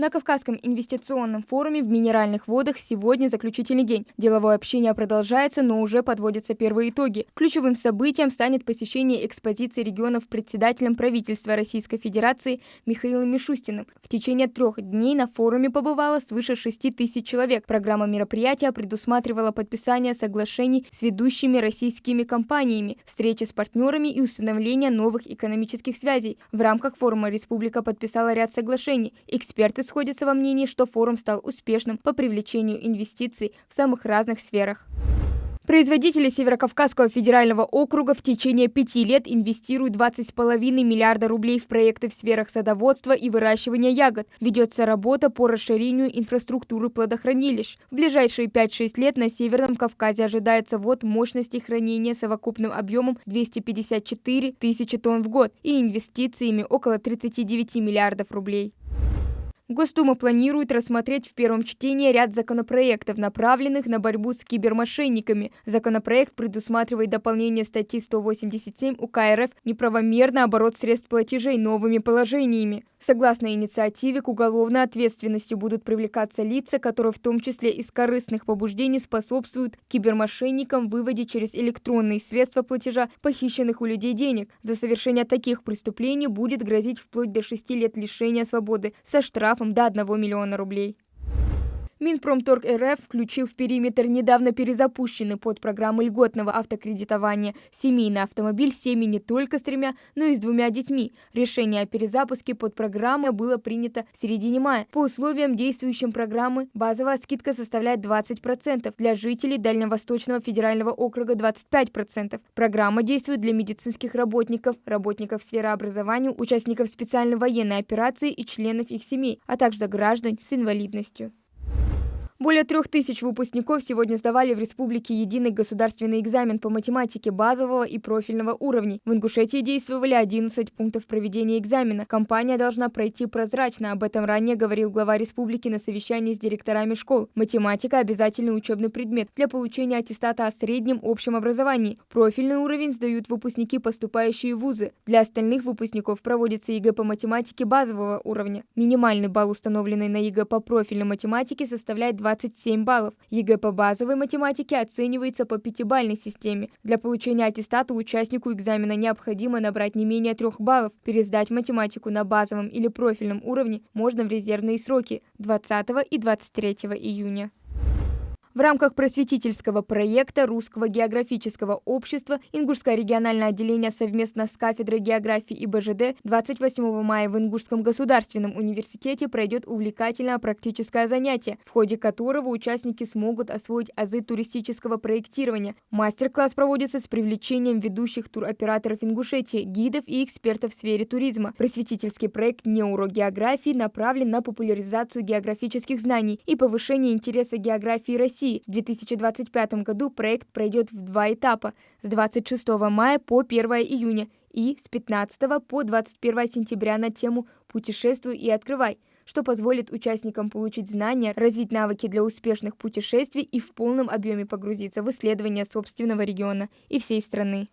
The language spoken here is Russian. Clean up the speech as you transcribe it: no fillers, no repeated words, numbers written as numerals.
На Кавказском инвестиционном форуме в Минеральных водах сегодня заключительный день. Деловое общение продолжается, но уже подводятся первые итоги. Ключевым событием станет посещение экспозиции регионов председателем правительства Российской Федерации Михаилом Мишустиным. В течение 3 дней на форуме побывало свыше 6 тысяч человек. Программа мероприятия предусматривала подписание соглашений с ведущими российскими компаниями, встречи с партнерами и установление новых экономических связей. В рамках форума республика подписала ряд соглашений. Эксперты сходятся во мнении, что форум стал успешным по привлечению инвестиций в самых разных сферах. Производители Северокавказского федерального округа в течение 5 лет инвестируют 20,5 миллиарда рублей в проекты в сферах садоводства и выращивания ягод. Ведется работа по расширению инфраструктуры плодохранилищ. В ближайшие 5-6 лет на Северном Кавказе ожидается ввод мощностей хранения совокупным объемом 254 тысячи тонн в год и инвестициями около 39 миллиардов рублей. Госдума планирует рассмотреть в первом чтении ряд законопроектов, направленных на борьбу с кибермошенниками. Законопроект предусматривает дополнение статьи 187 УК РФ «Неправомерный оборот средств платежей» новыми положениями. Согласно инициативе, к уголовной ответственности будут привлекаться лица, которые в том числе из корыстных побуждений способствуют кибермошенникам в выводе через электронные средства платежа похищенных у людей денег. За совершение таких преступлений будет грозить вплоть до 6 лет лишения свободы со штрафом до 1 миллиона рублей. Минпромторг РФ включил в периметр недавно перезапущенный под программы льготного автокредитования семейный автомобиль с семьей не только с 3, но и с 2 детьми. Решение о перезапуске под программы было принято в середине мая. По условиям действующей программы базовая скидка составляет 20%, для жителей Дальневосточного федерального округа 25%. Программа действует для медицинских работников, работников сферы образования, участников специальной военной операции и членов их семей, а также граждан с инвалидностью. Более 3000 выпускников сегодня сдавали в республике единый государственный экзамен по математике базового и профильного уровней. В Ингушетии действовали 11 пунктов проведения экзамена. Кампания должна пройти прозрачно. Об этом ранее говорил глава республики на совещании с директорами школ. Математика – обязательный учебный предмет для получения аттестата о среднем общем образовании. Профильный уровень сдают выпускники, поступающие в вузы. Для остальных выпускников проводится ЕГЭ по математике базового уровня. Минимальный балл, установленный на ЕГЭ по профильной математике, составляет 27 баллов. ЕГЭ по базовой математике оценивается по 5-бальной системе. Для получения аттестата участнику экзамена необходимо набрать не менее 3 баллов. Пересдать математику на базовом или профильном уровне можно в резервные сроки 20 и 23 июня. В рамках просветительского проекта Русского географического общества Ингушское региональное отделение совместно с кафедрой географии и БЖД 28 мая в Ингушском государственном университете пройдет увлекательное практическое занятие, в ходе которого участники смогут освоить азы туристического проектирования. Мастер-класс проводится с привлечением ведущих туроператоров Ингушетии, гидов и экспертов в сфере туризма. Просветительский проект «Неурок географии» направлен на популяризацию географических знаний и повышение интереса географии России. В 2025 году проект пройдет в 2 этапа – с 26 мая по 1 июня и с 15 по 21 сентября на тему «Путешествуй и открывай», что позволит участникам получить знания, развить навыки для успешных путешествий и в полном объеме погрузиться в исследования собственного региона и всей страны.